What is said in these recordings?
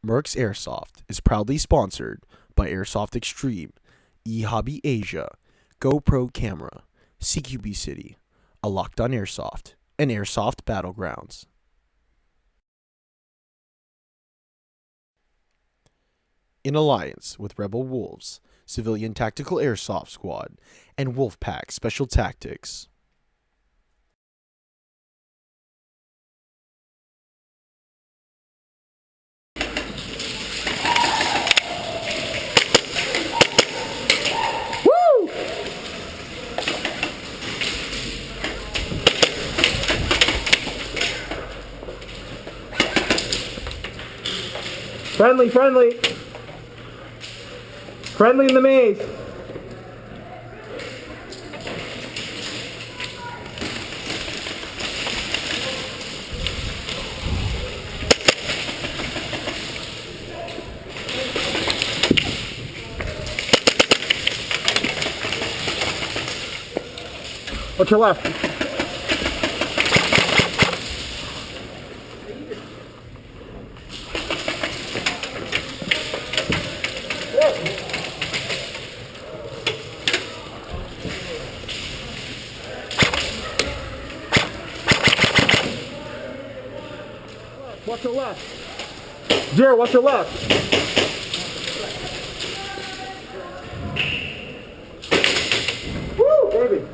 MercsAirsoft is proudly sponsored by Airsoft Extreme, eHobbyAsia, GoPro Camera, CQB City, Alakdan Airsoft, and Airsoft Battlegrounds. In alliance with Rebel Wolves, Civilian Tactical Airsoft Squad, and Wolfpack Special Tactics. Friendly, friendly. Friendly in the maze. What's your left? What's your left? Jared, what's your left? Woo, baby.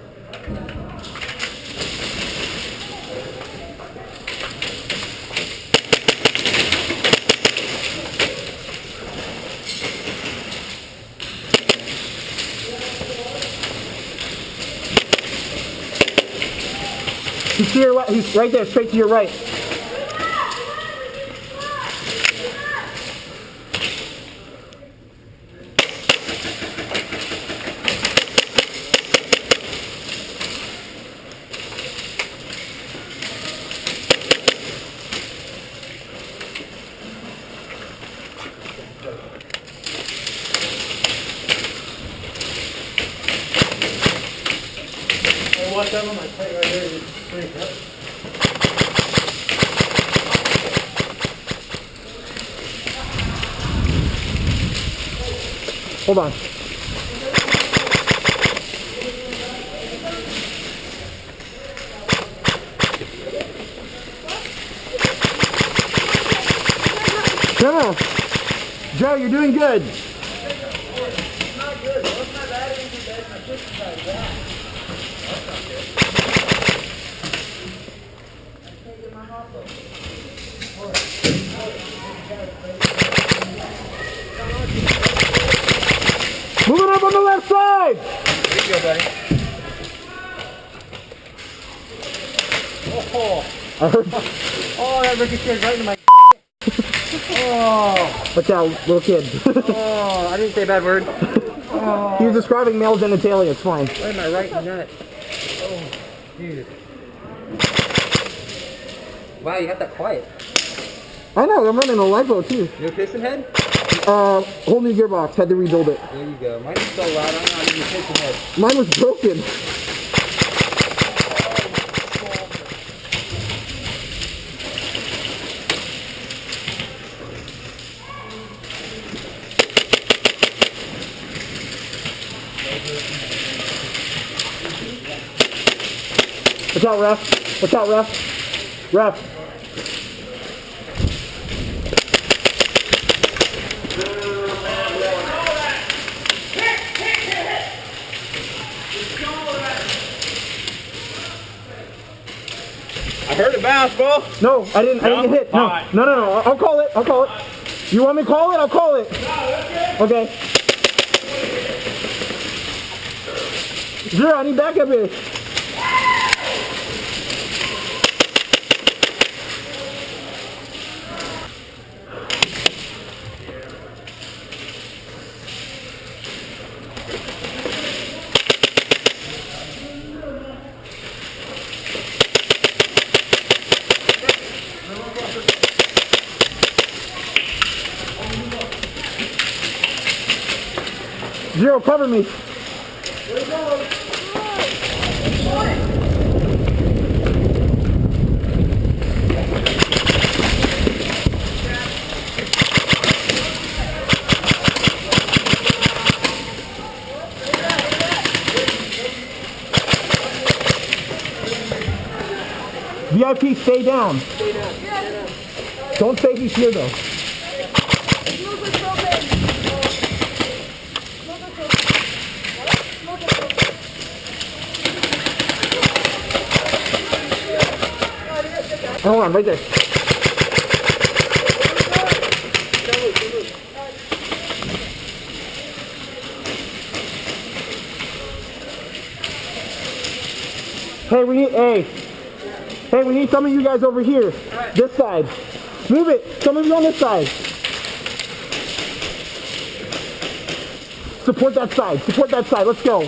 He's to your right. He's right there, straight to your right. Watch out on my plate right there. Hold on. Joe, Joe, you're doing good. Moving up on the left side! There you go, buddy. Oh, that ricocheted right into my Oh. Watch out, little kid. Oh, I didn't say a bad word. Oh. He was describing male genitalia, it's fine. Right in my right nut. Oh, dude. Wow, you got that quiet. I know, I'm running a lipo too. New piston head? Whole new gearbox, had to rebuild it. There you go. Mine is so loud, I don't know how to use piston head. Mine was broken. Watch out, ref. Watch out, ref. Ref. I heard it bounce, bro. No, I didn't get hit. No. Right. No. I'll call it. I'll call it. You want me to call it? I'll call it. Okay. Zero, I need backup here. Zero, cover me. Where you going? VIP, stay down. Stay down. Don't say he's here though. Hold on, right there. Hey, we need some of you guys over here. Right. This side. Move it. Some of you on this side. Support that side. Support that side. Let's go.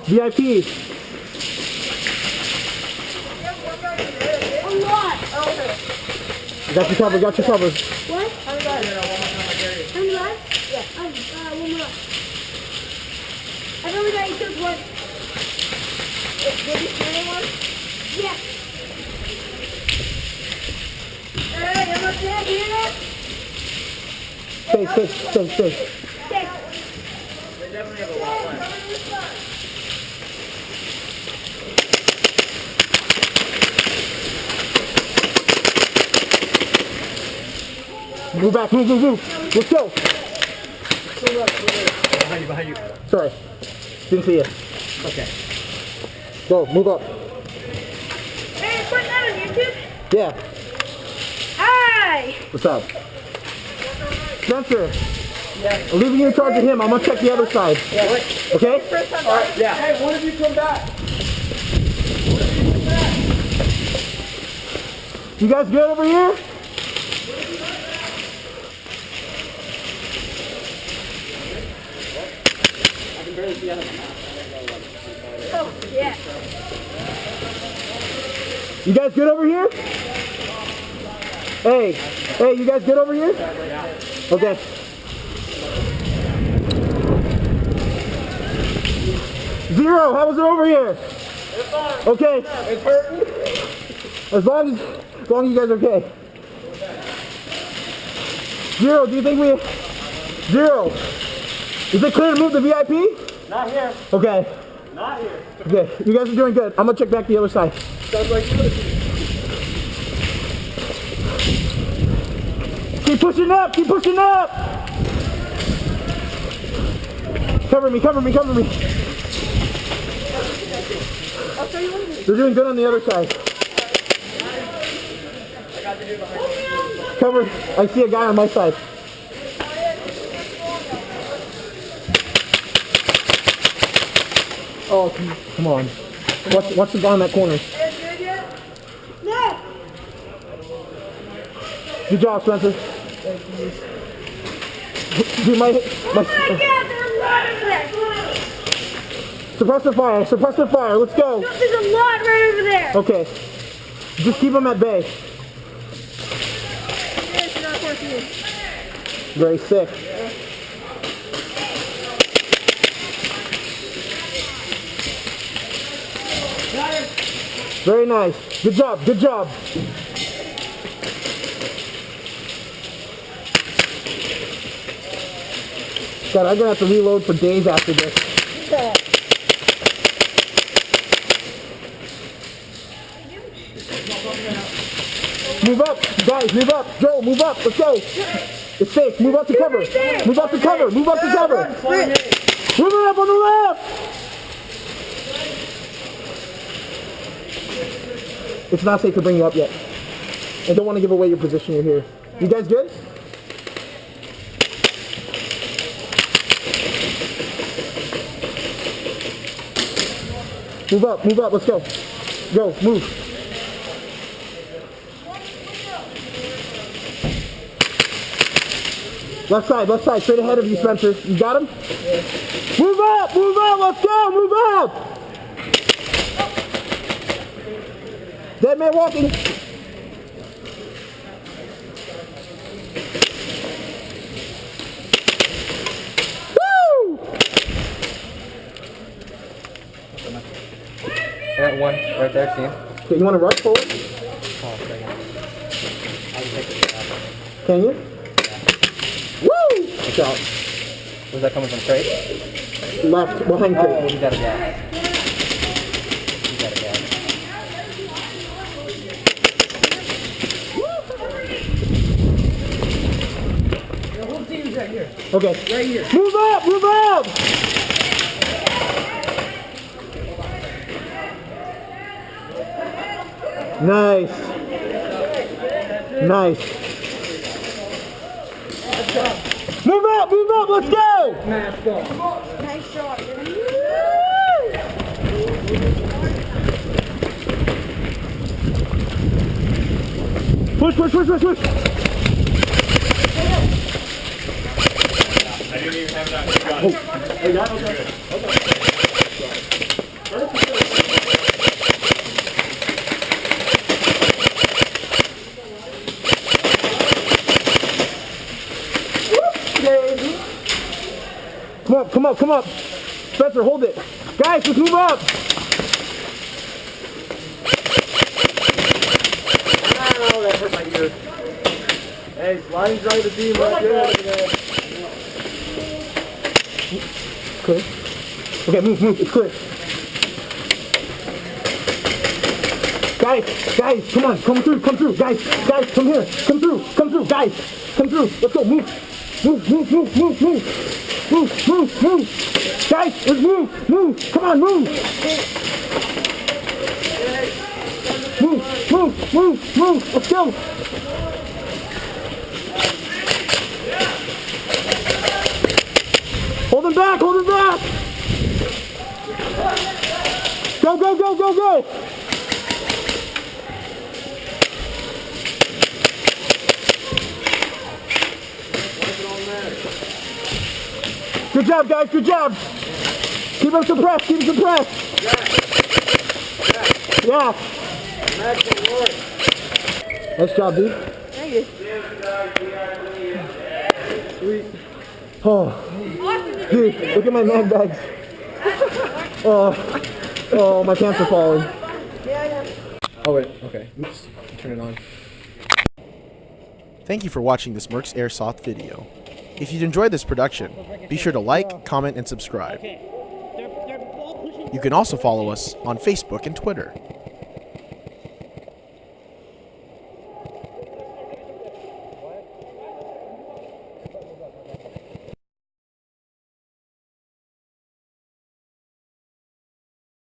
VIP. Got you covered, got you covered. What? I'm done. I'm done? Yeah. One more. I've only got you took one. Did you see anyone? Yeah. Hey, I'm up there, you hear that? Stay. Stay. They definitely have a lot left. Move back, move. Let's go. Behind you. Sorry. Didn't see you. Okay. Go, move up. Hey, put that on YouTube? Yeah. Hi! What's up? Spencer. Yeah. I'm leaving you in charge of him. I'm gonna check the other side. Yeah. Okay? Alright, yeah. Hey, when have you come back? You guys good over here? Oh, yeah. You guys good over here? Hey, you guys good over here? Okay. Zero, how was it over here? Okay. It's hurting. As long as you guys are okay. Zero, do you think Zero. Is it clear to move the VIP? Not here. Okay. Not here. Okay, you guys are doing good. I'm gonna check back the other side. Sounds like good. Keep pushing up! Cover me. They're doing good on the other side. Cover. I see a guy on my side. Oh, come on. Watch the guy in that corner. No! Good job, Spencer. Dude, my Oh my God, there's a lot over there! suppressor fire, let's go. No, there's a lot right over there! Okay. Just keep them at bay. It's not working. Very sick. Very nice. Good job. God, I'm gonna have to reload for days after this. Move up, guys, move up. Joe, move up, let's go. It's safe, move up to cover. Move up to cover. Move it up on the left. It's not safe to bring you up yet. I don't want to give away your position, you're here. You guys good? Move up, let's go. Go, move. Left side, straight ahead of you, Spencer. You got him? Yeah. Move up, let's go, move up! Dead man walking. Woo! Got one right there, see him? Okay, you want to rush forward? Oh, second. I can take this out. Can you? Woo! Watch out. Was that coming from crate? Left, behind Oh, crate. you got a gas. You got a gas. The whole team's right here. Okay. Right here. Move up! Move up! Nice. Nice. Move up! Move up! Let's go! Mask off. Nice shot. Push, push, push, push, push! I didn't even have that gun. Hey, that okay? Come up, come up, come up. Spencer, hold it. Guys, let's move up. Ow, that hurt my ear. Hey, sliding right the team right there. Clear. Okay, move, move. It's clear. Guys, come on. Come through, come through. Guys, come here. Come through. Guys, come through. Let's go. Move. Move. Guys, let's move. Come on, move. Move. Let's go. Hold him back. Go. Good job, guys. Good job. Keep them suppressed. Yeah. Nice job, dude. Thank you. Sweet. Oh, dude, look at my mag bags. Oh, my pants are falling. Yeah. Oh wait, okay. Oops, turn it on. Thank you for watching this MercsAirsoft video. If you enjoyed this production, be sure to like, comment, and subscribe. You can also follow us on Facebook and Twitter.